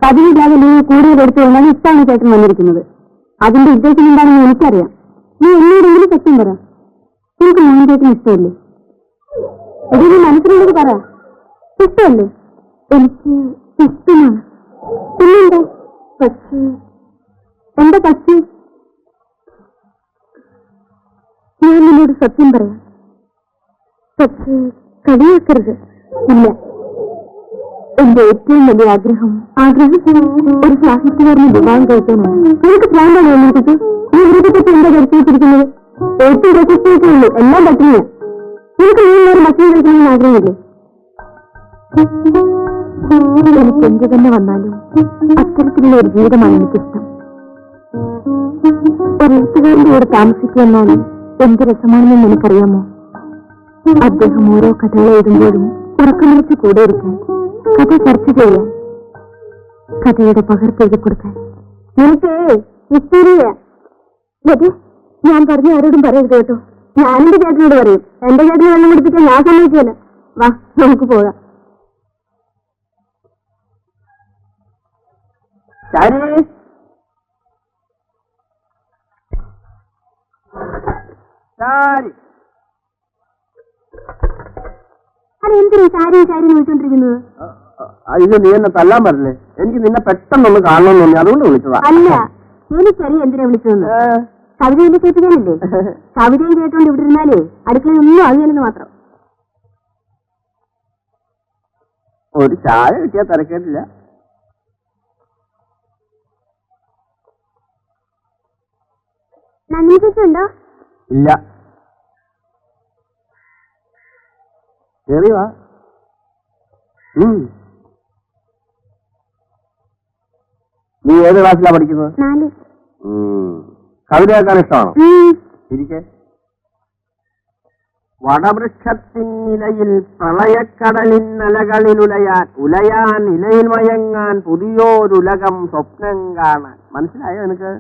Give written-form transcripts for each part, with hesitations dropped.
പതിവില്ലാതെ നീ കൂടുതൽ എടുത്തുകൊണ്ടാണ് ഇഷ്ടമാണ് ചേട്ടൻ വന്നിരിക്കുന്നത്. അതിന്റെ ഉദ്ദേശം എന്താണെന്ന് എനിക്കറിയാം. നീ എന്നോടെങ്കിലും സത്യം പറ. നിനക്ക് മോഹൻ ചേട്ടന് ഇഷ്ടമല്ലേ? എടി, നീ മനസ്സിലുള്ളത് പറ. ഇഷ്ടമല്ലേ? എനിക്ക് ഇഷ്ടമാണ്. പിന്നെന്താ? പക്ഷേ എന്താ പക്ഷേ? ഞാൻ നിന്നോട് സത്യം പറയാം. പക്ഷേ കളിയാക്കരുത്. ഇല്ല, എന്റെ ഏറ്റവും വലിയ ആഗ്രഹം ഒരു സാഹിത്യകാരനെ വിവാഹം കഴിക്കാനാണ്. നിനക്ക് പ്രാന്താണ് എന്നിട്ട് നീ ഇവരെപ്പറ്റി എന്താ ധരിച്ചിരിക്കുന്നത്? ഏറ്റവും രസിച്ചേ ഉള്ളൂ, എല്ലാം പറ്റില്ല. നിനക്ക് നീ ഭക്ഷണം കഴിക്കണമെന്ന് ആഗ്രഹമില്ലേ? എനിക്ക് എന്ത് തന്നെ വന്നാലും അത്തരത്തിലുള്ള ഒരു ജീവിതമാണ് എനിക്കിഷ്ടം. ഒരു എഴുത്തുകാരന്റെ കൂടെ താമസിക്കുമെന്നാണ് എന്ത് രസമാണെന്ന് എനിക്കറിയാമോ? അദ്ദേഹം ഓരോ കഥകൾ എഴുതുമ്പോഴും ഉറക്കമിളിച്ച് കൂടെ ഇരിക്കാൻ, കഥ ചർച്ച ചെയ്യാൻ, കഥയുടെ പകർപ്പെഴുതി കൊടുക്കാൻ. എനിക്ക് ഇഷ്ടമില്ല. ഞാൻ പറഞ്ഞ ആരോടും പറയരുത് കേട്ടോ. ഞാനെന്റെ ചേട്ടനോട് പറയും. എന്റെ ചേട്ടന് വെള്ളം കുടിപ്പിക്കാൻ ഞാൻ സമ്മതിക്കില്ല. വാ, നമുക്ക് പോകാം. അതെന്തിനാ സാരി സാരി വിളിച്ചോണ്ടിരിക്കുന്നത്? അയ്യോ, നീ എന്നെ തല്ലാൻ പറഞ്ഞേ. എനിക്ക് നിന്നെ പെട്ടെന്നൊന്ന് കാണണമെന്ന് തോന്നി, അതുകൊണ്ട് വിളിച്ചതാ. അല്ല, എനിക്കറിയാം എന്തിനാ വിളിച്ചതെന്ന്. കവിതയിലെ കേൾപ്പിക്കാനല്ലേ? കവിതയും കേട്ടോണ്ട് ഇവിടെ ഇരുന്നാലേ അടുക്കളയിൽ ഒന്നും അറിയാലെന്ന് മാത്രം. ഒരു ചായ കിട്ടിയാൽ തിരക്കേട്ടില്ല. നന്ദി ചേച്ചിയുണ്ടോ? ഇല്ല. കേറിവാ. നീ ഏത് ക്ലാസ്സിലാ പഠിക്കുന്നത്? 4. കവിത കേൾക്കാൻ ഇഷ്ടമാണോ? ഇരിക്കെ. വടവൃക്ഷത്തിനിലയിൽ പ്രളയക്കടലിന്നലകളിൽ ഉലയാൻ ഇലയിൽ മയങ്ങാൻ പുതിയോരുലകം സ്വപ്നം കാണാൻ. മനസ്സിലായോ എനിക്ക്?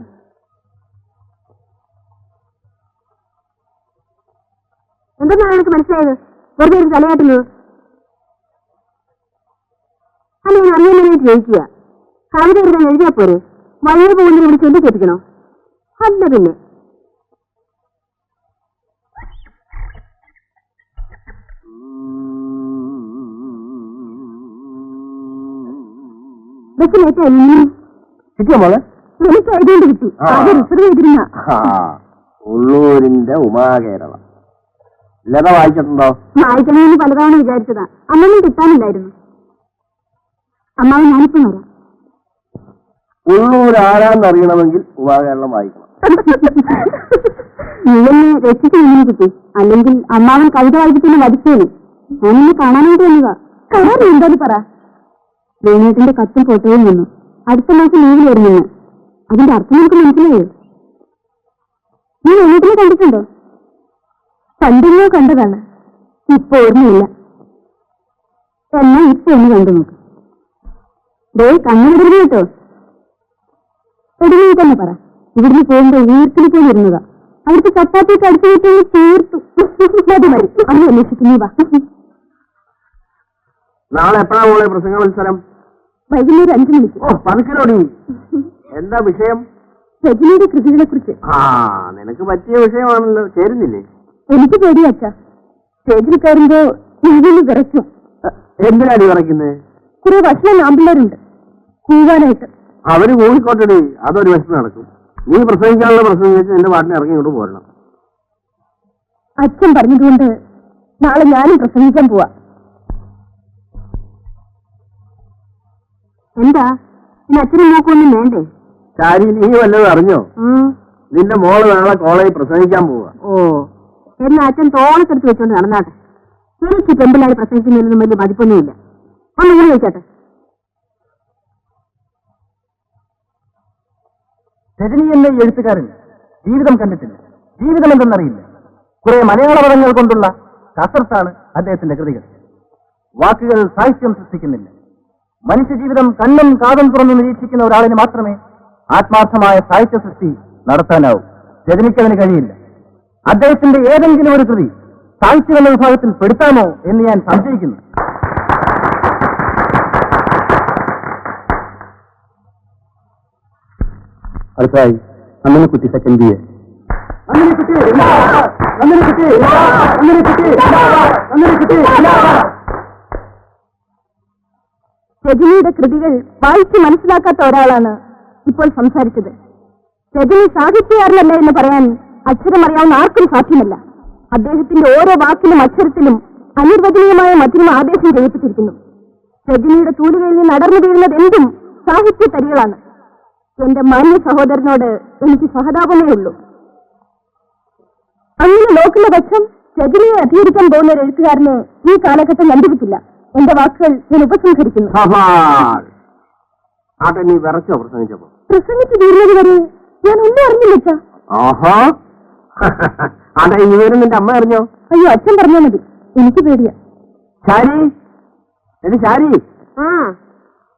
എന്തെന്നാണ് എനിക്ക് മനസ്സിലായത്? വെറുതെ ഒരു തലയാട്ടുന്നത്. അല്ല, ഞാൻ അറിയാനായിട്ട് ജയിക്കുക. കവിത എഴുതാൻ എഴുതിയാ പോരെ? വഴിയെ പോകുന്നതിനെ വിളിച്ച് എന്ത് കേൾപ്പിക്കണോ? അല്ല പിന്നെ. കിട്ടിയോ മോളെ? എനിക്ക് എഴുതേണ്ടി കിട്ടി. അത് റിസർവ് ചെയ്തിരുന്ന ഉള്ളൂരിന്റെ ഉമാകേരളം. ലത വായിച്ചിട്ടുണ്ടോ? വായിക്കണമെന്ന് പലതവണ വിചാരിച്ചതാ. അന്നൊന്നും കിട്ടാനില്ലായിരുന്നു. അമ്മാവ് ഞാനിപ്പം വരാം. ഉള്ളൂർ ആരാന്നറിയണമെങ്കിൽ ഉമാകേരളം വായിക്കണം. നീയെന്നെ രക്ഷിച്ചു നിന്ന് കിട്ടി. അല്ലെങ്കിൽ അമ്മാവൻ കവിത വായിച്ചിട്ട് വധിച്ചേനെ. ഞാനിന്ന് കാണാനായിട്ട് വന്നതാ. കാണാൻ എന്താന്ന് പറ. വേണേട്ടന്റെ കത്തും ഫോട്ടോയും വന്നു. അടുത്ത മാസം ലീവിൽ വരുമെന്ന്. അതിന്റെ അർത്ഥം നമുക്ക് മനസ്സിലായോ? നീ വേണേട്ടിനെ കണ്ടിട്ടുണ്ടോ? കണ്ടെന്നോ കണ്ടതാണ്. ഇപ്പൊ ഓർമ്മയില്ല. എന്നാ ഇപ്പൊ ഒന്ന് കണ്ടു നോക്ക്. ദേ, കണ്ണുവിടരുത് കേട്ടോ. ഒടുങ്ങി തന്നെ പറ. ഇവിടുന്ന് പോകുമ്പോ വീട്ടിൽ പോയി വരുന്നതാ. അവിടുത്തെ ചപ്പാത്തിക്ക് അടുത്ത് വീട്ടിൽ തീർത്തു. മതി മതി, അന്ന് അന്വേഷിക്കുന്നു. വാ. നാളെ എപ്പോഴാ മോളെ പ്രസംഗ മത്സരം? വൈകുന്നേരം 5 മണിക്ക്. ഓ, പതുക്കിലോടി. എന്താ വിഷയം? രജനിയുടെ കൃതികളെ കുറിച്ച്. നിനക്ക് പറ്റിയ വിഷയമാണല്ലോ. ചേരുന്നില്ലേ? എനിക്ക് പേടിയാ അച്ഛാ. സ്റ്റേജിൽ കയറുമ്പോ ഇതിന് വിറയ്ക്കും. എന്തിനാടി വിറയ്ക്കുന്നത്? കുറെ ഭക്ഷണം ആമ്പിള്ളേരുണ്ട് കൂവാനായിട്ട്. അവര് കൂടിക്കോട്ടടി, അതൊരു വശത്ത് നടക്കും. നീ പ്രസംഗിക്കാനുള്ള പ്രസംഗിച്ച് എന്റെ പാട്ടിനെ ഇറങ്ങി ഇങ്ങോട്ട് പോരണം. അച്ഛൻ പറഞ്ഞതുകൊണ്ട് നാളെ ഞാനും പ്രസംഗിക്കാൻ പോവാ. എന്താ ഇനി അച്ഛനും നോക്കൊന്നും വേണ്ടേ? ശാരി, നീ വല്ലതും അറിഞ്ഞോ? നിന്റെ മോള് നാളെ കോളേജിൽ പ്രസംഗിക്കാൻ പോവാ. ഓ, എന്നാ അച്ഛൻ തോളത്തെടുത്ത് വെച്ചോണ്ട് നടന്നാട്ടെ. എനിക്ക് പെമ്പിള്ളാര് പ്രസംഗിക്കുന്നതിനൊന്നും വലിയ മതിപ്പൊന്നുമില്ല. ഒന്ന് ഇങ്ങനെ വെച്ചാട്ടെ. രജനി എന്ന എഴുത്തുകാരൻ ജീവിതം കണ്ടിട്ടില്ല, ജീവിതം എന്തെന്നറിയില്ല. കുറെ മലയാള പദങ്ങൾ കൊണ്ടുള്ള കസർത്താണ് അദ്ദേഹത്തിന്റെ കൃതികൾ. വാക്കുകൾ സാഹിത്യം സൃഷ്ടിക്കുന്നില്ല. മനുഷ്യജീവിതം കണ്ണും കാതും തുറന്ന് നിരീക്ഷിക്കുന്ന ഒരാളിന് മാത്രമേ ആത്മാർത്ഥമായ സാഹിത്യ സൃഷ്ടി നടത്താനാവൂ. രജനിക്കതിന് കഴിയില്ല. അദ്ദേഹത്തിന്റെ ഏതെങ്കിലും ഒരു കൃതി സാഹിത്യം എന്ന വിഭാഗത്തിൽ പെടുത്താമോ എന്ന് ഞാൻ സംശയിക്കുന്നു. അടുത്തായി അങ്ങനെ കുട്ടി സെക്കൻഡ് ബി എ. രജനിയുടെ കൃതികൾ വായിച്ച് മനസ്സിലാക്കാത്ത ഒരാളാണ് ഇപ്പോൾ സംസാരിച്ചത്. രജനി സാഹിത്യകാരനല്ല എന്ന് പറയാൻ അക്ഷരമറിയാവുന്ന ആർക്കും സാധ്യമല്ല. അദ്ദേഹത്തിന്റെ ഓരോ വാക്കിലും അക്ഷരത്തിലും അനിർവചനീയമായ മധുരം ആദേശം ചെയ്യപ്പെട്ടിരിക്കുന്നു. രജനിയുടെ തൂലികയിൽ നിന്ന് അടർന്നു വീഴുന്നത് എന്തും സാഹിത്യ തരികളാണ്. എന്റെ മാന്യ സഹോദരനോട് എനിക്ക് സഹതാപമേ ഉള്ളൂ. അങ്ങനെ നോക്കുന്ന പക്ഷം രജനിയെ അധികരിക്കാൻ പോകുന്ന ഒരു എഴുത്തുകാരനെ ഈ കാലഘട്ടം കണ്ടുപിടിച്ചില്ല. എന്റെ വാക്കുകൾ ഞാൻ ഉപസംഹരിക്കുന്നു. ആട്ടെ, നീ വിറച്ചോ പ്രസംഗിച്ചപ്പോ? പ്രസംഗിച്ച് തീർന്നത് വരെ ഞാൻ ഒന്നും അറിഞ്ഞില്ല. ആഹാ, ആട്ടെ, ഈ വിവരം നിന്റെ അമ്മ അറിഞ്ഞോ? അയ്യോ, അച്ഛൻ പറഞ്ഞാൽ മതി, എനിക്ക് പേടിയാ. ശാരി, എടി ശാരി,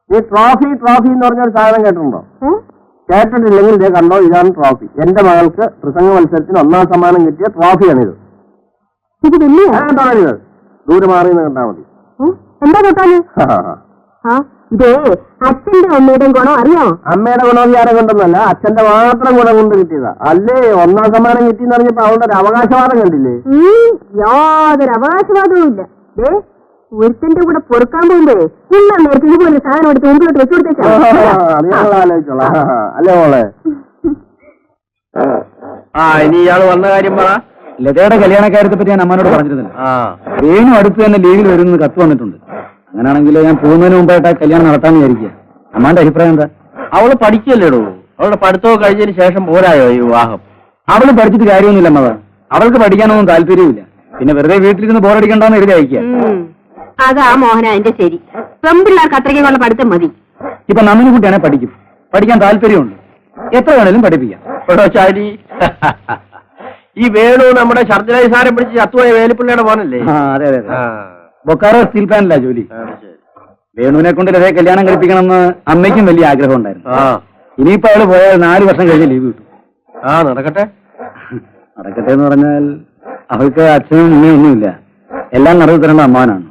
നീ ട്രോഫി എന്ന് പറഞ്ഞൊരു സാധനം കേട്ടിട്ടുണ്ടോ? കേട്ടിട്ടില്ലെങ്കിൽ ഇതേ കണ്ടോ, ഇതാണ് ട്രോഫി. എന്റെ മകൾക്ക് പ്രസംഗ മത്സരത്തിന് 1ാം സമ്മാനം കിട്ടിയ ട്രോഫിയാണിത്. ഇത് തൊടരുത്, ദൂരെ മാറിയെന്ന് കണ്ടാ മതി. എന്താ തൊട്ടാല്? ഇതേ അച്ഛന്റെ അമ്മയുടെയും ഗുണം അറിയോ? അമ്മയുടെ ഗുണം ആരെ കൊണ്ടൊന്നല്ല, അച്ഛന്റെ മാത്രം ഗുണം കൊണ്ട് കിട്ടിയതാ. അല്ലേ 1ാം സമ്മാനം കിട്ടിയെന്ന് പറഞ്ഞപ്പോ അവളുടെ ഒരു അവകാശവാദം കണ്ടില്ലേ? യാതൊരു അവകാശവാദവും ഇല്ല. ഒരുത്തന്റെ കൂടെ പൊറുക്കാൻ പോകുമ്പോഴേ നിങ്ങൾ നേരത്തെ ഇതുപോലെ സാധനം എടുത്ത് മുമ്പിലോട്ട് വെച്ചു കൊടുത്തേക്കാം. ആലോചിച്ചോളാം. അല്ലേ മോളെ? ഇനി ഇയാള് വന്ന കാര്യം പറ. ലതയുടെ കല്യാണക്കാര്യത്തെ പറ്റി ഞാൻ അമ്മനോട് പറഞ്ഞിരുന്നില്ല. വേണു അടുത്ത് തന്നെ ലീവിൽ വരുന്ന കത്ത് വന്നിട്ടുണ്ട്. അങ്ങനെയാണെങ്കിൽ ഞാൻ പോകുന്നതിന് മുമ്പായിട്ട് ആ കല്യാണം നടത്താന്ന് വിചാരിക്കുക. അമ്മാന്റെ അഭിപ്രായം എന്താ? അവള് പഠിക്കല്ലേടൂ. അവളുടെ പഠിത്തമൊക്കെ കഴിഞ്ഞതിന് ശേഷം പോരായോ ഈ വിവാഹം? അവള് പഠിച്ചിട്ട് കാര്യമൊന്നുമില്ല അമ്മ. അവൾക്ക് പഠിക്കാനൊന്നും താല്പര്യമില്ല. പിന്നെ വെറുതെ വീട്ടിലിരുന്ന് ബോറടിക്കണ്ടെന്ന് എഴുതി അയക്കുക. അതാ മോഹന അതിന്റെ ശരി. പെമ്പിള്ളേർക്ക് അത്രയ്ക്കുള്ള പഠിത്തം മതി. ഇപ്പൊ നന്ദിനി കുട്ടിയാണെ പഠിക്കും, പഠിക്കാൻ താല്പര്യമുണ്ട്, എത്ര വേണേലും പഠിപ്പിക്കാം. ചാരി, ഈ വേണു നമ്മുടെ ശർദിലായി സാരം പിടിച്ച് ചത്തുപോയ വേലിപ്പിള്ളയുടെ മോനല്ലേ? അതെ അതെ അതെ. ബൊക്കാറോ സ്റ്റീൽ പ്ലാന്റിലാ ജോലി. വേണുവിനെ കൊണ്ട് ലതയെ കല്യാണം കഴിപ്പിക്കണമെന്ന് അമ്മയ്ക്കും വലിയ ആഗ്രഹം ഉണ്ടായിരുന്നു. ഇനിയിപ്പോ അവള് പോയാൽ 4 വർഷം കഴിഞ്ഞ് ലീവ് കിട്ടും. നടക്കട്ടെ. നടക്കട്ടെ എന്ന് പറഞ്ഞാൽ അവൾക്ക് അച്ഛനും അമ്മയും ഒന്നുമില്ല. എല്ലാം നടത്തി തരേണ്ട അമ്മാനാണ്.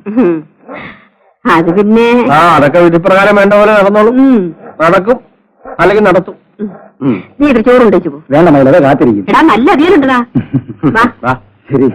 അത് പിന്നെ അതൊക്കെ വിധിപ്രകാരം വേണ്ട പോലെ നടന്നോളും. നടക്കും, അല്ലെങ്കിൽ നടത്തും. നീ ചോറ് കൊണ്ടു വേണ്ട മകളെ, കാത്തിരിക്കും. നല്ല അധികം ശരി.